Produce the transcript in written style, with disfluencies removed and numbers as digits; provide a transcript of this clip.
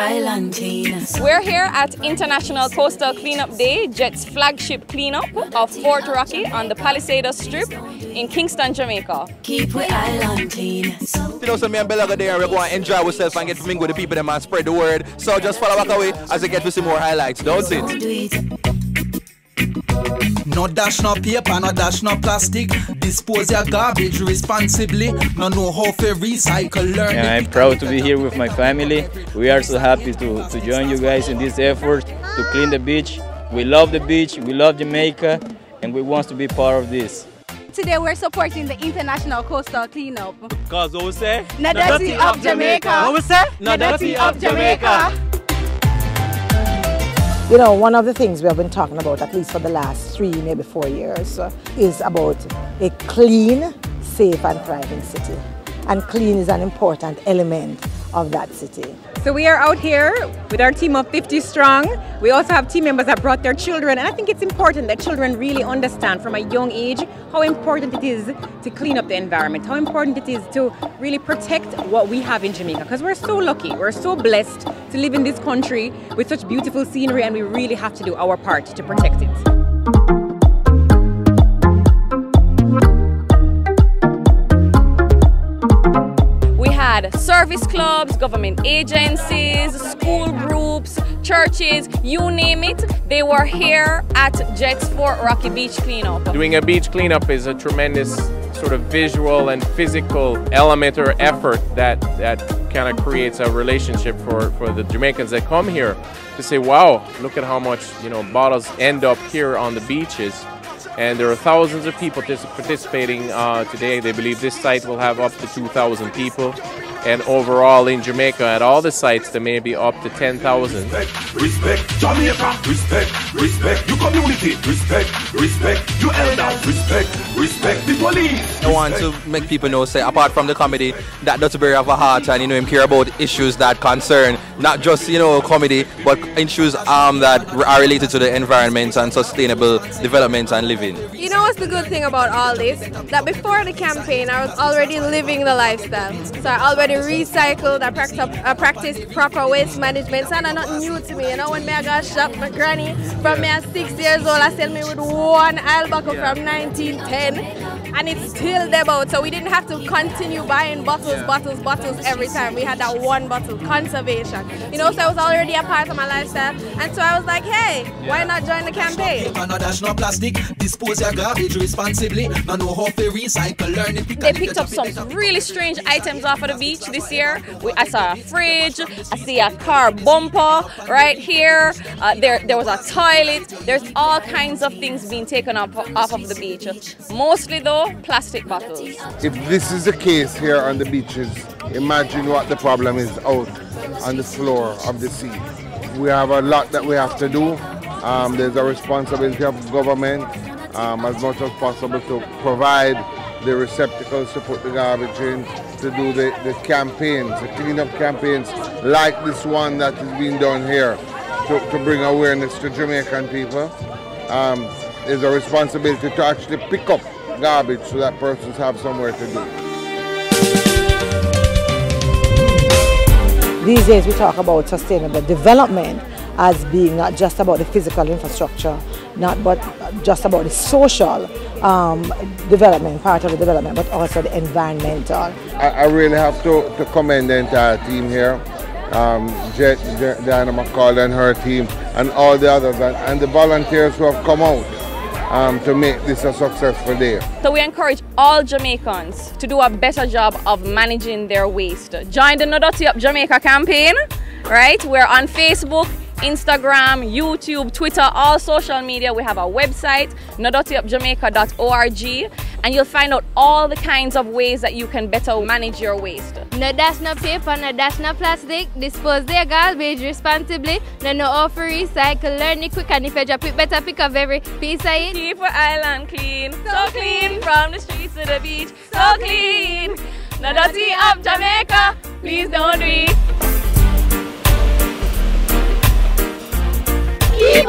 island clean. We're here at International Coastal Cleanup Day, Jet's flagship cleanup of Fort Rocky on the Palisadoes Strip in Kingston, Jamaica. Keep we island clean. You know, so me and Bella go there and we go and enjoy ourselves and get to mingle with the people them and spread the word. So just follow back away as we get to see more highlights, don't it? No dash no paper, no dash no plastic. Dispose your garbage responsibly. No know how to recycle, learn. And I'm proud to be here with my family. We are so happy to join you guys in this effort to clean the beach. We love the beach, we love Jamaica, and we want to be part of this. Today we're supporting the International Coastal Cleanup. Because what we say? Nuh Dutty Up Jamaica. What we say? Nuh Dutty Up Jamaica. You know, one of the things we have been talking about, at least for the last 3, maybe 4 years, is about a clean, safe and thriving city. And clean is an important element of that city. So we are out here with our team of 50 strong. We also have team members that brought their children, and I think it's important that children really understand from a young age how important it is to clean up the environment, how important it is to really protect what we have in Jamaica, because we're so lucky, we're so blessed to live in this country with such beautiful scenery, and we really have to do our part to protect it. Service clubs, government agencies, school groups, churches, you name it, they were here at Jet's Fort Rocky Beach Cleanup. Doing a beach cleanup is a tremendous sort of visual and physical element or effort that kind of creates a relationship for the Jamaicans that come here to say, wow, look at how much, you know, bottles end up here on the beaches. And there are thousands of people participating today. They believe this site will have up to 2,000 people. And overall in Jamaica, at all the sites, there may be up to 10,000. Respect Jamaica, respect your community, respect your elders, respect the police. I want to make people know, say, apart from the comedy, that Duttyberry have a heart and, you know, him care about issues that concern not just, you know, comedy, but issues that are related to the environment and sustainable development and living. You know what's the good thing about all this? That before the campaign, I was already living the lifestyle. So I already recycled, I practiced proper waste management, so that's not new to me. You know, when I got shop my granny, from me at 6 years old, I sell me with one aisle buckle from 1910, and it's still there out. So we didn't have to continue buying bottles every time. We had that one bottle, conservation. You know, so it was already a part of my lifestyle, and so I was like, hey, why not join the campaign? No dash no plastic, dispose your garbage responsibly. No know how to recycle, learn it. They picked up some really strange items off of the beach this year. I saw a fridge, I see a car bumper right here, there was a toilet. There's all kinds of things being taken off of the beach. Mostly though, plastic bottles. If this is the case here on the beaches, imagine what the problem is out on the floor of the sea. We have a lot that we have to do. There's a responsibility of government as much as possible to provide the receptacles to put the garbage in, to do the campaigns, the cleanup campaigns like this one that is being done here to bring awareness to Jamaican people. There's a responsibility to actually pick up garbage so that persons have somewhere to do. These days we talk about sustainable development as being not just about the physical infrastructure, but just about the social development, part of the development, but also the environmental. I really have to commend the entire team here, Diana McCall and her team, and all the others, and the volunteers who have come out to make this a successful day. So we encourage all Jamaicans to do a better job of managing their waste. Join the Nuh Dutty Up Jamaica campaign, right? We're on Facebook, Instagram, YouTube, Twitter, all social media. We have a website, nuhduttyupjamaica.org, and you'll find out all the kinds of ways that you can better manage your waste. No dash no paper, no dash no plastic, dispose their garbage responsibly, no how to recycle, learn it quick, and if you drop it, better pick up every piece of it. Keep our island clean, so clean, from the streets to the beach, so clean. Nuh Dutty Up Jamaica, please don't do it. Keep